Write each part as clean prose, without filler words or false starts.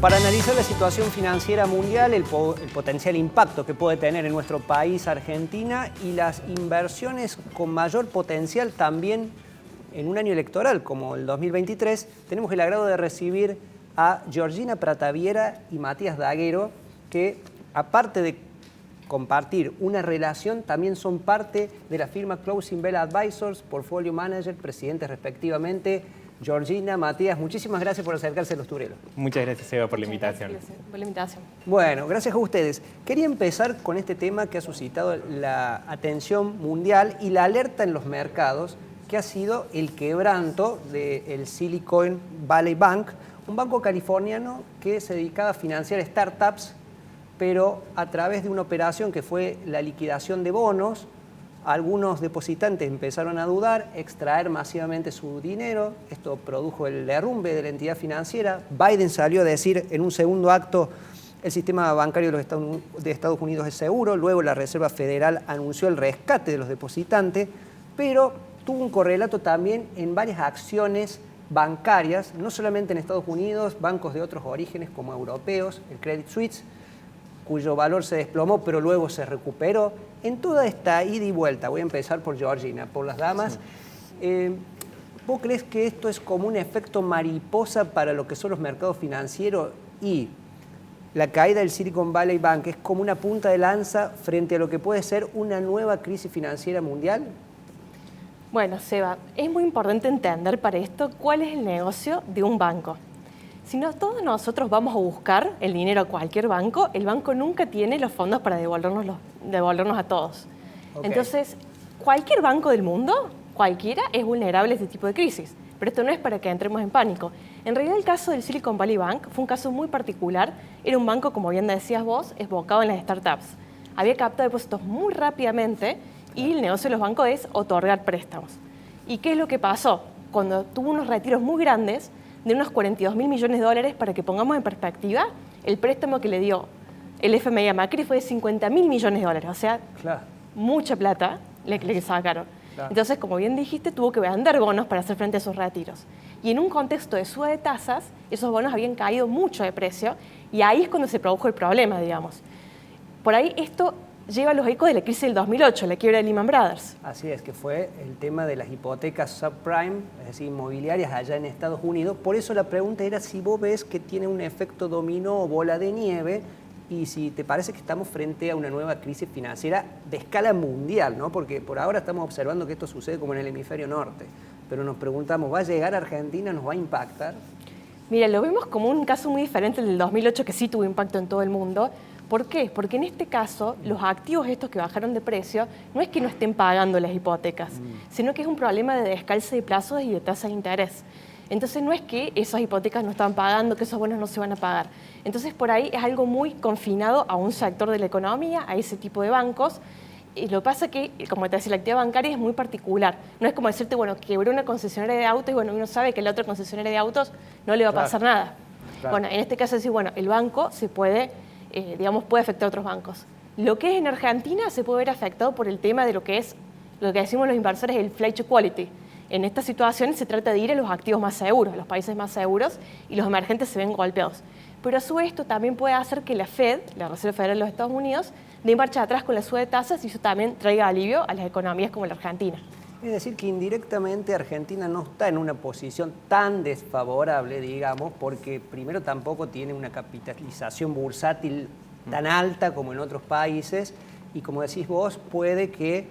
Para analizar la situación financiera mundial, el potencial impacto que puede tener en nuestro país, Argentina, y las inversiones con mayor potencial también en un año electoral como el 2023, tenemos el agrado de recibir a Georgina Prataviera y Matías Daguero, que aparte de compartir una relación, también son parte de la firma Closing Bell Advisors, Portfolio Manager, presidentes respectivamente. Georgina, Matías, muchísimas gracias por acercarse a Los Turelos. Muchas gracias, Eva, por la invitación. Gracias por la invitación. Bueno, gracias a ustedes. Quería empezar con este tema que ha suscitado la atención mundial y la alerta en los mercados, que ha sido el quebranto del Silicon Valley Bank, un banco californiano que se dedicaba a financiar startups, pero a través de una operación que fue la liquidación de bonos. Algunos depositantes empezaron a dudar, extraer masivamente su dinero. Esto produjo el derrumbe de la entidad financiera. Biden salió a decir en un segundo acto: el sistema bancario de Estados Unidos es seguro. Luego la Reserva Federal anunció el rescate de los depositantes, pero tuvo un correlato también en varias acciones bancarias, no solamente en Estados Unidos, bancos de otros orígenes como europeos, el Credit Suisse, cuyo valor se desplomó, pero luego se recuperó. En toda esta ida y vuelta, voy a empezar por Georgina, por las damas. Sí. ¿Vos crees que esto es como un efecto mariposa para lo que son los mercados financieros y la caída del Silicon Valley Bank es como una punta de lanza frente a lo que puede ser una nueva crisis financiera mundial? Bueno, Seba, es muy importante entender para esto cuál es el negocio de un banco. Si todos nosotros vamos a buscar el dinero a cualquier banco, el banco nunca tiene los fondos para devolvernos a todos. Okay. Entonces, cualquier banco del mundo, cualquiera, es vulnerable a este tipo de crisis. Pero esto no es para que entremos en pánico. En realidad, el caso del Silicon Valley Bank fue un caso muy particular. Era un banco, como bien decías vos, enfocado en las startups. Había captado depósitos muy rápidamente y el negocio de los bancos es otorgar préstamos. ¿Y qué es lo que pasó? Cuando tuvo unos retiros muy grandes, de unos 42.000 millones de dólares, para que pongamos en perspectiva, el préstamo que le dio el FMI a Macri fue de 50.000 millones de dólares, o sea, claro, mucha plata le sacaron. Claro. Entonces, como bien dijiste, tuvo que vender bonos para hacer frente a esos retiros. Y en un contexto de suba de tasas, esos bonos habían caído mucho de precio, y ahí es cuando se produjo el problema, digamos. Por ahí esto lleva los ecos de la crisis del 2008, la quiebra de Lehman Brothers. Así es, que fue el tema de las hipotecas subprime, es decir, inmobiliarias allá en Estados Unidos. Por eso la pregunta era si vos ves que tiene un efecto dominó o bola de nieve y si te parece que estamos frente a una nueva crisis financiera de escala mundial, ¿no? Porque por ahora estamos observando que esto sucede como en el hemisferio norte, pero nos preguntamos, ¿va a llegar a Argentina? ¿Nos va a impactar? Mira, lo vimos como un caso muy diferente al del 2008, que sí tuvo impacto en todo el mundo. ¿Por qué? Porque en este caso, los activos estos que bajaron de precio, no es que no estén pagando las hipotecas, sino que es un problema de descalce de plazos y de tasas de interés. Entonces no es que esas hipotecas no están pagando, que esos bonos no se van a pagar. Entonces por ahí es algo muy confinado a un sector de la economía, a ese tipo de bancos. Y lo que pasa es que, como te decía, la actividad bancaria es muy particular. No es como decirte, bueno, quebró una concesionaria de autos y bueno, uno sabe que la otra concesionaria de autos no le va a pasar nada. Claro. Bueno, en este caso es decir, bueno, el banco se puede puede afectar a otros bancos. Lo que es en Argentina se puede ver afectado por el tema de lo que decimos los inversores, el flight to quality. En esta situación se trata de ir a los activos más seguros, a los países más seguros, y los emergentes se ven golpeados. Pero a su vez esto también puede hacer que la Fed, la Reserva Federal de los Estados Unidos, dé marcha atrás con la suba de tasas y eso también traiga alivio a las economías como la Argentina. Es decir, que indirectamente Argentina no está en una posición tan desfavorable, digamos, porque primero tampoco tiene una capitalización bursátil tan alta como en otros países y como decís vos, puede que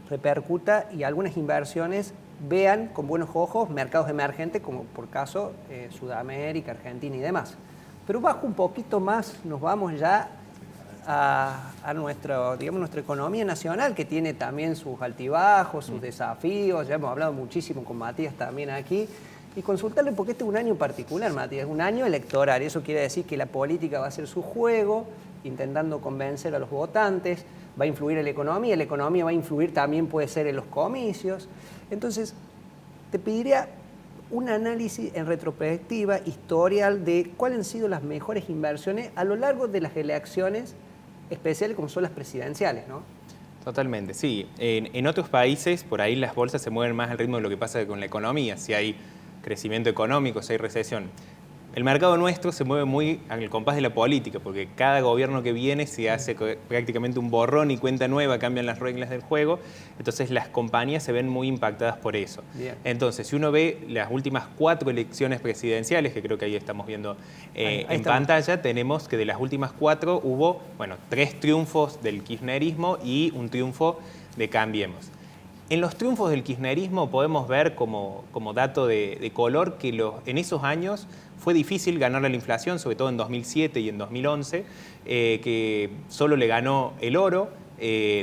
repercuta y algunas inversiones vean con buenos ojos mercados emergentes como por caso Sudamérica, Argentina y demás. Pero bajo un poquito más nos vamos ya a nuestra economía nacional, que tiene también sus altibajos, sus desafíos. Ya hemos hablado muchísimo con Matías también aquí. Y consultarle, porque este es un año particular, Matías, es un año electoral. Eso quiere decir que la política va a hacer su juego, intentando convencer a los votantes, va a influir en la economía va a influir también, puede ser, en los comicios. Entonces, te pediría un análisis en retrospectiva, historial, de cuáles han sido las mejores inversiones a lo largo de las elecciones especiales como son las presidenciales, ¿no? Totalmente, sí. En otros países, por ahí las bolsas se mueven más al ritmo de lo que pasa con la economía, si hay crecimiento económico, si hay recesión. El mercado nuestro se mueve muy al compás de la política, porque cada gobierno que viene se hace prácticamente un borrón y cuenta nueva, cambian las reglas del juego, entonces las compañías se ven muy impactadas por eso. Bien. Entonces, si uno ve las últimas 4 elecciones presidenciales, que creo que ahí estamos viendo en pantalla, tenemos que de las últimas 4 hubo, bueno, 3 triunfos del kirchnerismo y un triunfo de Cambiemos. En los triunfos del kirchnerismo podemos ver como dato de color que en esos años fue difícil ganarle a la inflación, sobre todo en 2007 y en 2011, que solo le ganó el oro.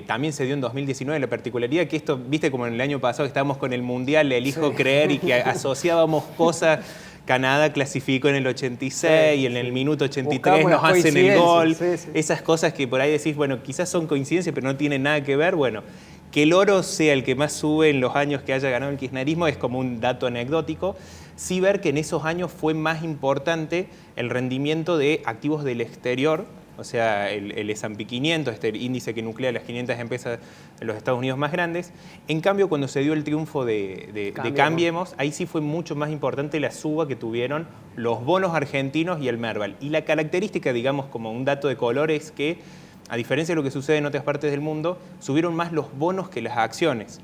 También se dio en 2019 la particularidad que esto, viste como en el año pasado que estábamos con el Mundial, elijo creer y que asociábamos cosas. Canadá clasificó en el 86 y en el minuto 83 nos hacen el gol. Esas cosas que por ahí decís, bueno, quizás son coincidencias, pero no tienen nada que ver. Bueno, que el oro sea el que más sube en los años que haya ganado el kirchnerismo es como un dato anecdótico. Sí ver que en esos años fue más importante el rendimiento de activos del exterior, o sea, el S&P 500, este índice que nuclea las 500 empresas de los Estados Unidos más grandes. En cambio, cuando se dio el triunfo de Cambiemos, ahí sí fue mucho más importante la suba que tuvieron los bonos argentinos y el Merval. Y la característica, digamos, como un dato de color es que, a diferencia de lo que sucede en otras partes del mundo, subieron más los bonos que las acciones.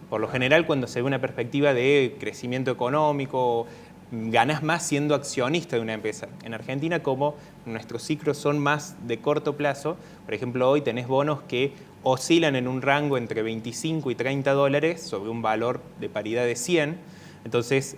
Por lo general, cuando se ve una perspectiva de crecimiento económico, ganás más siendo accionista de una empresa. En Argentina, como nuestros ciclos son más de corto plazo, por ejemplo, hoy tenés bonos que oscilan en un rango entre 25 y 30 dólares sobre un valor de paridad de 100. Entonces,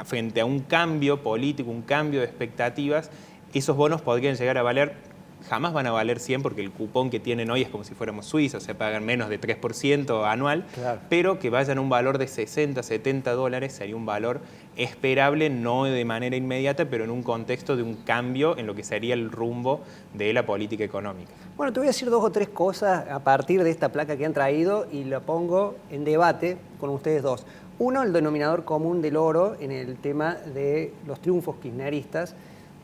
frente a un cambio político, un cambio de expectativas, esos bonos podrían llegar a valer, jamás van a valer 100 porque el cupón que tienen hoy es como si fuéramos suizos, se pagan menos de 3% anual, claro. Pero que vayan a un valor de 60, 70 dólares sería un valor esperable, no de manera inmediata, pero en un contexto de un cambio en lo que sería el rumbo de la política económica. Bueno, te voy a decir 2 o 3 cosas a partir de esta placa que han traído y la pongo en debate con ustedes dos. Uno, el denominador común del oro en el tema de los triunfos kirchneristas.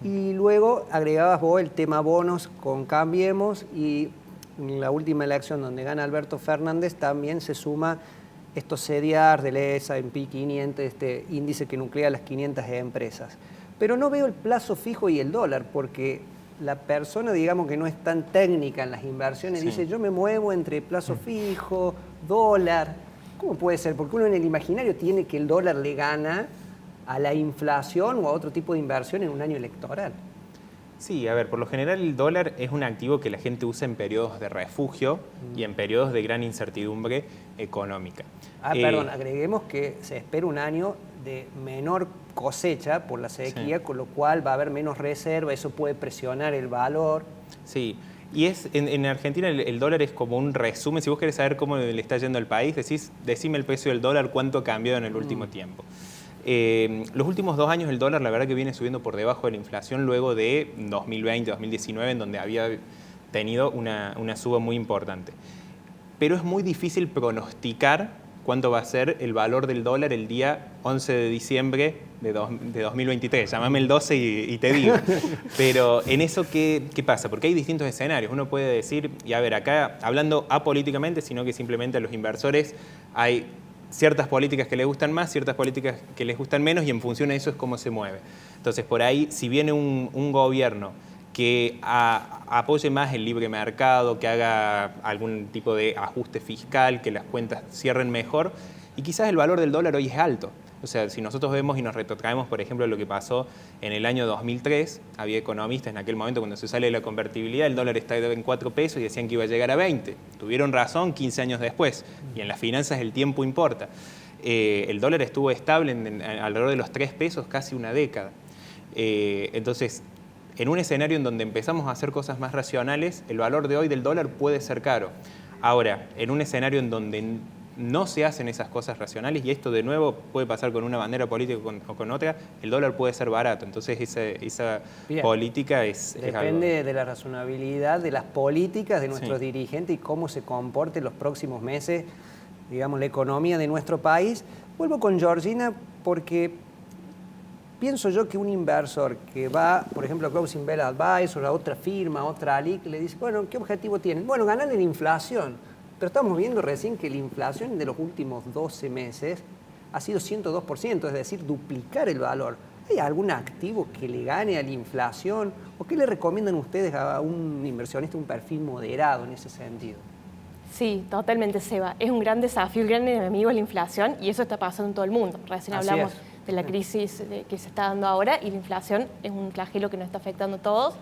Y luego agregabas vos el tema bonos con Cambiemos y en la última elección donde gana Alberto Fernández también se suma estos CDR del S&P 500, este índice que nuclea las 500 empresas. Pero no veo el plazo fijo y el dólar porque la persona, digamos, que no es tan técnica en las inversiones, dice yo me muevo entre plazo fijo, dólar. ¿Cómo puede ser? Porque uno en el imaginario tiene que el dólar le gana a la inflación o a otro tipo de inversión en un año electoral. Sí, a ver, por lo general el dólar es un activo que la gente usa en periodos de refugio y en periodos de gran incertidumbre económica. Perdón, agreguemos que se espera un año de menor cosecha por la sequía, con lo cual va a haber menos reserva, eso puede presionar el valor. Sí, y en Argentina el dólar es como un resumen. Si vos querés saber cómo le está yendo al país, decime el precio del dólar, cuánto ha cambiado en el último tiempo. Los últimos 2 años el dólar la verdad que viene subiendo por debajo de la inflación luego de 2020, 2019, en donde había tenido una suba muy importante. Pero es muy difícil pronosticar cuánto va a ser el valor del dólar el día 11 de diciembre de 2023. Llámame el 12 y te digo. Pero en eso, ¿qué pasa? Porque hay distintos escenarios. Uno puede decir, y a ver, acá hablando apolíticamente, sino que simplemente a los inversores hay ciertas políticas que les gustan más, ciertas políticas que les gustan menos y en función a eso es cómo se mueve. Entonces, por ahí, si viene un gobierno que apoye más el libre mercado, que haga algún tipo de ajuste fiscal, que las cuentas cierren mejor, y quizás el valor del dólar hoy es alto. O sea, si nosotros vemos y nos retrotraemos, por ejemplo, lo que pasó en el año 2003, había economistas en aquel momento cuando se sale de la convertibilidad, el dólar estaba en 4 pesos y decían que iba a llegar a 20. Tuvieron razón 15 años después. Y en las finanzas el tiempo importa. El dólar estuvo estable alrededor de los 3 pesos casi una década. Entonces, en un escenario en donde empezamos a hacer cosas más racionales, el valor de hoy del dólar puede ser caro. Ahora, en un escenario en donde no se hacen esas cosas racionales, y esto de nuevo puede pasar con una bandera política o con otra, el dólar puede ser barato. Entonces esa política depende de la razonabilidad de las políticas de nuestros dirigentes y cómo se comporte en los próximos meses, digamos, la economía de nuestro país. Vuelvo con Georgina porque pienso yo que un inversor que va, por ejemplo, a Closing Bell Advisor, a otra firma, a otra ALIC, le dice, bueno, ¿qué objetivo tienen? Bueno, ganarle la inflación. Pero estamos viendo recién que la inflación de los últimos 12 meses ha sido 102%, es decir, duplicar el valor. ¿hay algún activo que le gane a la inflación? ¿O qué le recomiendan ustedes a un inversionista, un perfil moderado en ese sentido? Sí, totalmente, Seba. Es un gran desafío, el gran enemigo es la inflación y eso está pasando en todo el mundo. Recién hablamos de la crisis que se está dando ahora y la inflación es un flagelo que nos está afectando a todos.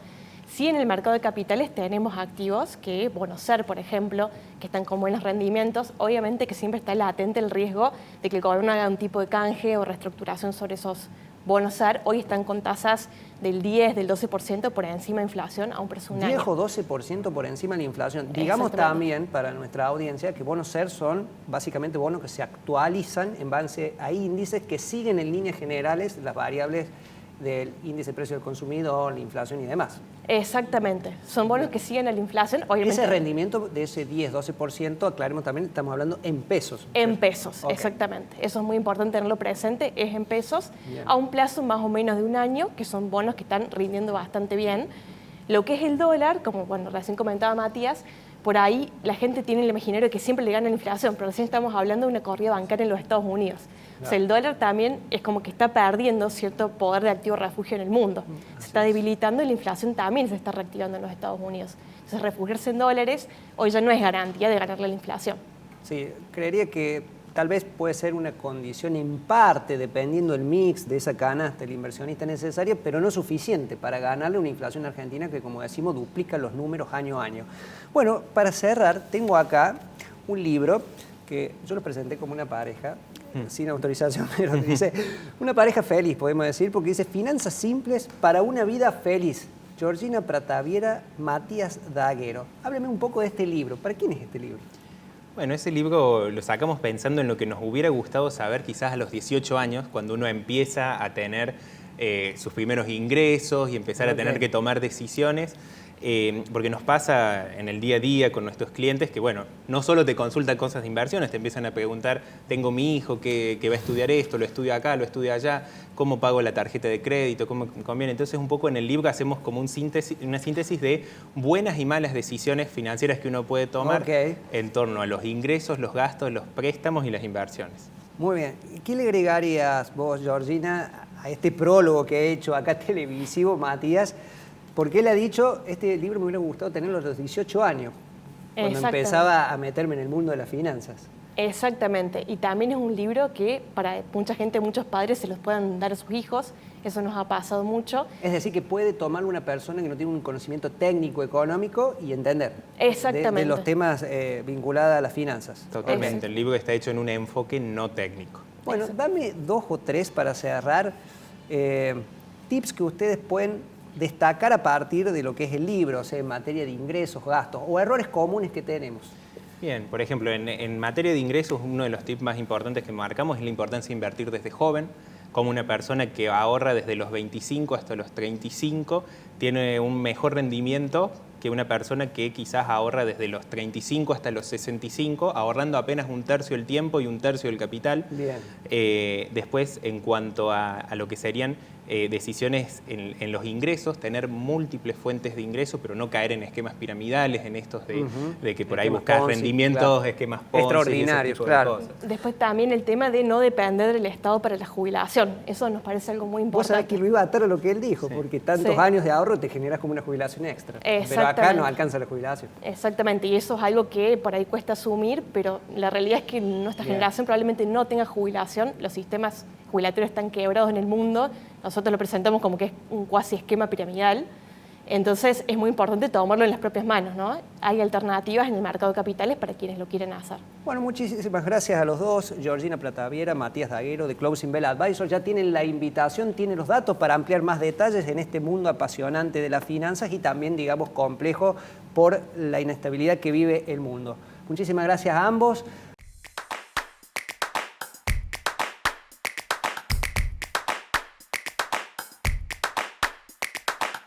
Sí, en el mercado de capitales tenemos activos que, Bono Ser, por ejemplo, que están con buenos rendimientos. Obviamente que siempre está latente el riesgo de que el gobierno haga un tipo de canje o reestructuración sobre esos bonos Ser. Hoy están con tasas del 10, del 12% por encima de inflación a un precio de un año. 10 o 12% por encima de la inflación. Digamos también para nuestra audiencia que bonos Ser son básicamente bonos que se actualizan en base a índices que siguen en líneas generales las variables del índice de precio del consumidor, la inflación y demás. Exactamente, son bonos que siguen a la inflación. Obviamente, ese rendimiento de ese 10-12%, aclaremos también, estamos hablando en pesos. En pesos, exactamente. Eso es muy importante tenerlo presente, es en pesos, a un plazo más o menos de un año, que son bonos que están rindiendo bastante bien. Lo que es el dólar, como recién comentaba Matías, por ahí la gente tiene el imaginario que siempre le gana la inflación, pero recién estamos hablando de una corrida bancaria en los Estados Unidos. O sea, el dólar también es como que está perdiendo cierto poder de activo refugio en el mundo. Se está debilitando y la inflación también se está reactivando en los Estados Unidos. Entonces, refugiarse en dólares hoy ya no es garantía de ganarle la inflación. Sí, creería que tal vez puede ser una condición en parte, dependiendo del mix de esa canasta del inversionista necesaria, pero no suficiente para ganarle una inflación argentina que, como decimos, duplica los números año a año. Bueno, para cerrar, tengo acá un libro que yo lo presenté como una pareja, sin autorización, pero dice, una pareja feliz, podemos decir, porque dice Finanzas simples para una vida feliz. Georgina Prataviera, Matías Daguero. Hábleme un poco de este libro. ¿Para quién es este libro? Bueno, ese libro lo sacamos pensando en lo que nos hubiera gustado saber quizás a los 18 años, cuando uno empieza a tener sus primeros ingresos y empezar a tener que tomar decisiones. Porque nos pasa en el día a día con nuestros clientes que, bueno, no solo te consultan cosas de inversiones, te empiezan a preguntar, tengo mi hijo que va a estudiar esto, lo estudia acá, lo estudia allá, cómo pago la tarjeta de crédito, cómo me conviene. Entonces, un poco en el libro hacemos como una síntesis de buenas y malas decisiones financieras que uno puede tomar en torno a los ingresos, los gastos, los préstamos y las inversiones. Muy bien. ¿Qué le agregarías vos, Georgina, a este prólogo que ha hecho acá televisivo, Matías? Porque él ha dicho, este libro me hubiera gustado tenerlo a los 18 años, cuando empezaba a meterme en el mundo de las finanzas. Exactamente, y también es un libro que para mucha gente, muchos padres se los puedan dar a sus hijos, eso nos ha pasado mucho. Es decir, que puede tomarlo una persona que no tiene un conocimiento técnico, económico y entender de los temas vinculados a las finanzas. Totalmente, el libro está hecho en un enfoque no técnico. Bueno, dame 2 o 3 para cerrar, tips que ustedes pueden destacar a partir de lo que es el libro, o sea, en materia de ingresos, gastos o errores comunes que tenemos. Bien, por ejemplo, en materia de ingresos, uno de los tips más importantes que marcamos es la importancia de invertir desde joven. Como una persona que ahorra desde los 25 hasta los 35 tiene un mejor rendimiento que una persona que quizás ahorra desde los 35 hasta los 65, ahorrando apenas 1/3 del tiempo y 1/3 del capital. Bien. Después, en cuanto a lo que serían decisiones en los ingresos, tener múltiples fuentes de ingreso, pero no caer en esquemas piramidales, en estos de que por ahí buscas rendimientos, esquemas Ponzi, extraordinarios, claro. Después también el tema de no depender del Estado para la jubilación, eso nos parece algo muy importante. Vos sabés que lo iba a atar a lo que él dijo, porque tantos años de ahorro te generas como una jubilación extra, pero acá no alcanza la jubilación. Exactamente, y eso es algo que por ahí cuesta asumir, pero la realidad es que nuestra generación probablemente no tenga jubilación, los sistemas jubilatorios están quebrados en el mundo, nosotros lo presentamos como que es un cuasi esquema piramidal, entonces es muy importante tomarlo en las propias manos, ¿no? Hay alternativas en el mercado de capitales para quienes lo quieren hacer. Bueno, muchísimas gracias a los dos, Georgina Prataviera, Matías Daguero de Closing Bell Advisors. Ya tienen la invitación, tienen los datos para ampliar más detalles en este mundo apasionante de las finanzas y también, digamos, complejo por la inestabilidad que vive el mundo. Muchísimas gracias a ambos.